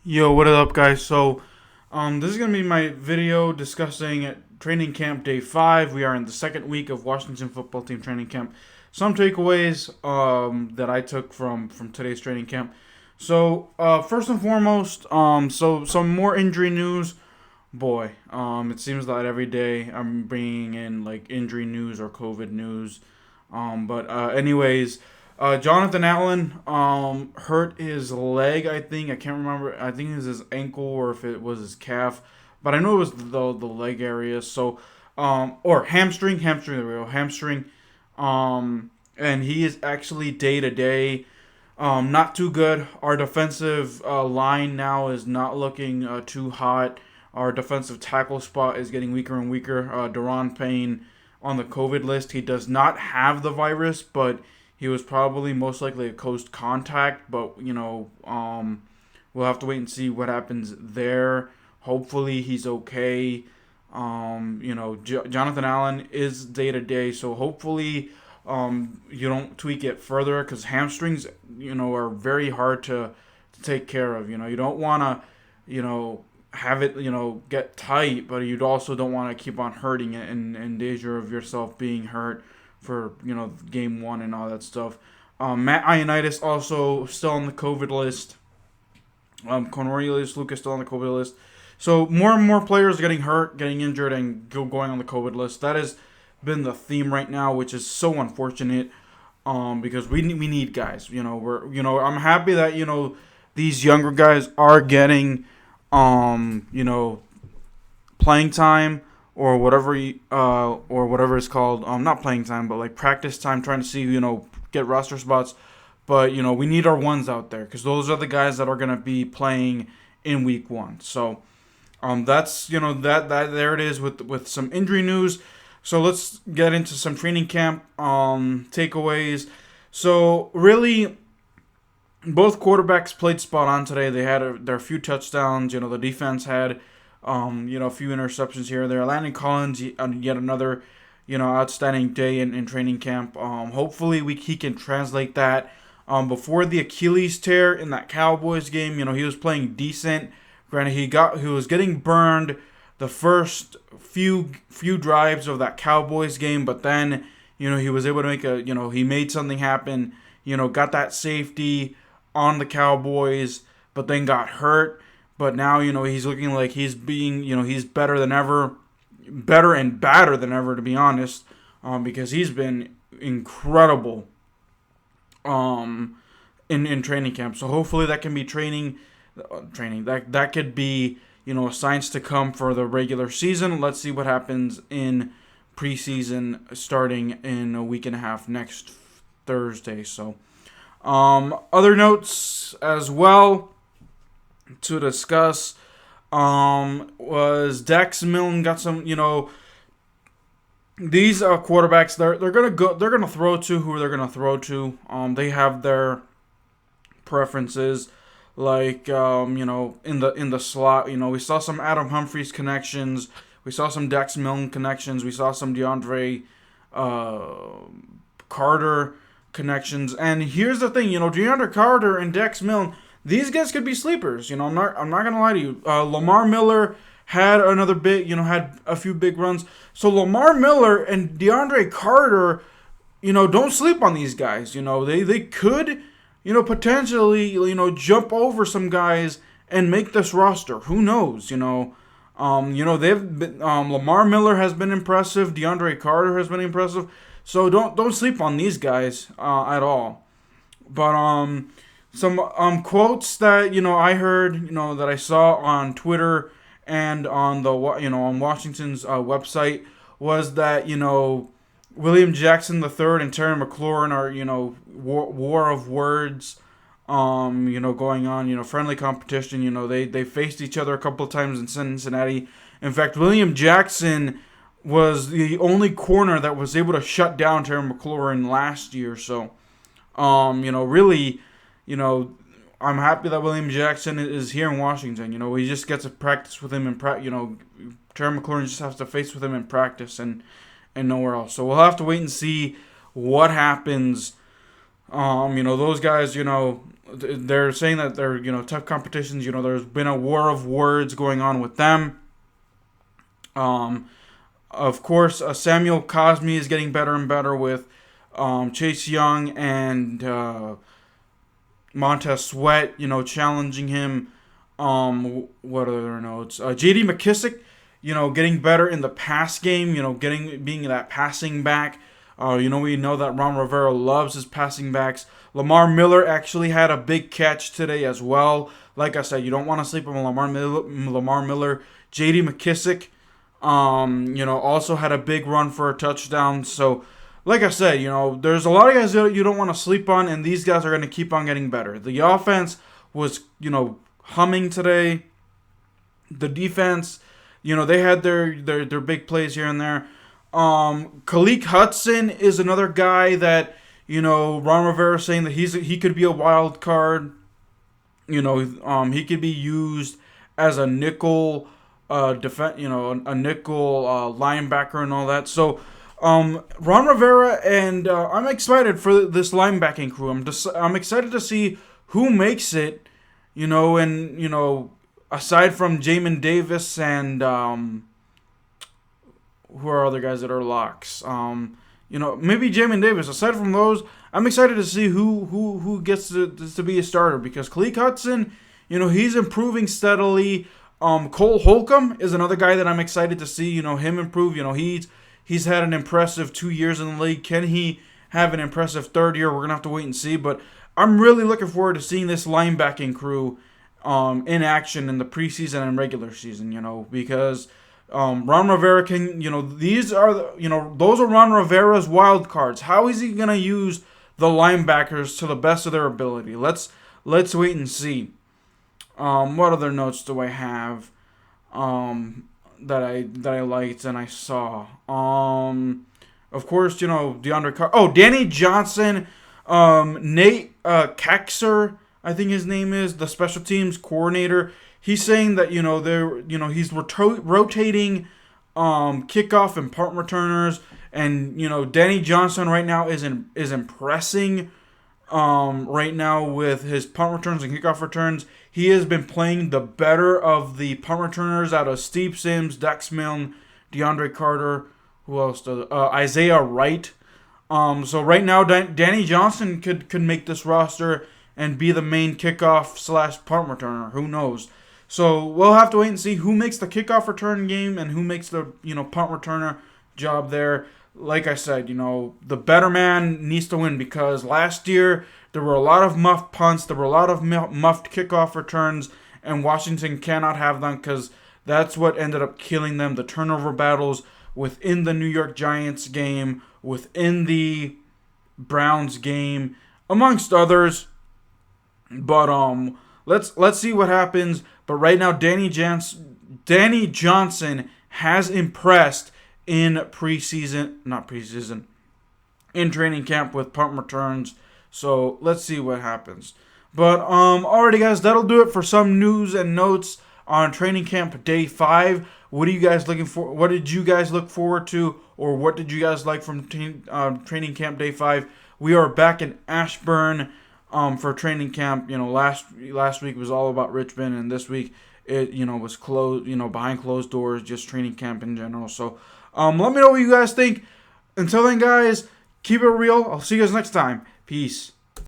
Yo, what up, guys? This is gonna be my video discussing training camp day 5. We are in the second week of Washington football team training camp. Some takeaways that I took from today's training camp. First and foremost, some more injury news. Boy, it seems that every day I'm bringing in like injury news or COVID news. Anyways. Jonathan Allen hurt his leg. I can't remember. I think it was his ankle or if it was his calf, but I know it was the leg area. Or hamstring. Hamstring. There we go. Hamstring. And he is actually day to day. Not too good. Our defensive line now is not looking too hot. Our defensive tackle spot is getting weaker and weaker. Daron Payne on the COVID list. He does not have the virus, but he was probably most likely a close contact, but we'll have to wait and see what happens there. Hopefully he's okay. Jonathan Allen is day to day, so hopefully you don't tweak it further because hamstrings, are very hard to take care of. You don't want to, have it, get tight, but you also don't want to keep on hurting it and in danger of yourself being hurt for game one and all that stuff. Matt Ioannidis also still on the COVID list. Cornelius Lucas still on the COVID list. So more and more players are getting hurt, getting injured, and going on the COVID list. That has been the theme right now, which is so unfortunate. Because we need guys. I'm happy that these younger guys are getting playing time. Or whatever it's called, not playing time, but like practice time, trying to see, get roster spots. But, we need our ones out there because those are the guys that are going to be playing in week one. So, that's, that there it is with some injury news. So let's get into some training camp takeaways. So really, both quarterbacks played spot on today. They had their few touchdowns. The defense had a few interceptions here or there. Landon Collins, yet another, outstanding day in training camp. Hopefully he can translate that. Before the Achilles tear in that Cowboys game, he was playing decent. Granted, he was getting burned the first few drives of that Cowboys game, but then, he was able to make he made something happen. Got that safety on the Cowboys, but then got hurt. But now, he's looking like he's being, he's better than ever, better and badder than ever, to be honest, because he's been incredible in training camp. So hopefully that can be training that could be, signs to come for the regular season. Let's see what happens in preseason starting in a week and a half next Thursday. So, other notes as well to discuss was Dax Milne got some, these quarterbacks they're gonna throw to who they're gonna throw to. They have their preferences, like in the slot. We saw some Adam Humphries connections, we saw some Dax Milne connections, we saw some Deondrey Carter connections. And here's the thing, Deondrey Carter and Dax Milne, these guys could be sleepers. I'm not gonna lie to you. Lamar Miller had another big, had a few big runs. So Lamar Miller and Deondrey Carter, don't sleep on these guys. They could, potentially, jump over some guys and make this roster. Who knows? They've been, Lamar Miller has been impressive. Deondrey Carter has been impressive. So don't sleep on these guys at all. But some quotes that I heard, that I saw on Twitter and on the on Washington's website was that William Jackson III and Terry McLaurin are war of words, going on, friendly competition. They faced each other a couple of times in Cincinnati. In fact, William Jackson was the only corner that was able to shut down Terry McLaurin last year. So, really. I'm happy that William Jackson is here in Washington. We just get to practice with him Terry McLaurin just has to face with him in practice and nowhere else. So we'll have to wait and see what happens Those guys, they're saying that they're, tough competitions. There's been a war of words going on with them. Of course, Samuel Cosme is getting better and better with Chase Young and Montez Sweat, challenging him. What other notes? J.D. McKissick, getting better in the pass game, being that passing back. We know that Ron Rivera loves his passing backs. Lamar Miller actually had a big catch today as well. Like I said, you don't want to sleep on Lamar Miller. J.D. McKissick, also had a big run for a touchdown. So, like I said, there's a lot of guys that you don't want to sleep on, and these guys are going to keep on getting better. The offense was, humming today. The defense, they had their big plays here and there. Khaleke Hudson is another guy that, Ron Rivera saying that he could be a wild card. He could be used as a nickel a nickel linebacker and all that. So, Ron Rivera and I'm excited for this linebacking crew. I'm excited to see who makes it. Aside from Jamin Davis and who are other guys that are locks? Maybe Jamin Davis. Aside from those, I'm excited to see who gets to be a starter, because Khaleke Hudson, he's improving steadily. Cole Holcomb is another guy that I'm excited to see, him improve. He's had an impressive 2 years in the league. Can he have an impressive third year? We're going to have to wait and see. But I'm really looking forward to seeing this linebacking crew in action in the preseason and regular season, because Ron Rivera can, those are Ron Rivera's wild cards. How is he going to use the linebackers to the best of their ability? Let's wait and see. What other notes do I have that I liked and I saw? Of course, Deondrey Carter. Oh, Danny Johnson, Nate Kaxer, I think his name is, the special teams coordinator. He's saying that he's rotating kickoff and punt returners, and Danny Johnson right now is impressing. Right now with his punt returns and kickoff returns, he has been playing the better of the punt returners out of Steve Sims, Dax Milne, Deondrey Carter. Who else? Isaiah Wright. So right now, Danny Johnson could make this roster and be the main kickoff / punt returner. Who knows? So we'll have to wait and see who makes the kickoff return game and who makes the punt returner job there. Like I said, the better man needs to win, because last year there were a lot of muffed punts, there were a lot of muffed kickoff returns, and Washington cannot have them, because that's what ended up killing them. The turnover battles within the New York Giants game, within the Browns game, amongst others. But let's see what happens. But right now, Danny Johnson has impressed in in training camp with punt returns. So let's see what happens. But alrighty, guys, that'll do it for some news and notes on training camp day 5. What are you guys looking for? What did you guys look forward to, or what did you guys like from training camp day 5? We are back in Ashburn for training camp. Last week was all about Richmond, and this week it was closed. Behind closed doors, just training camp in general. So let me know what you guys think. Until then, guys, keep it real. I'll see you guys next time. Peace.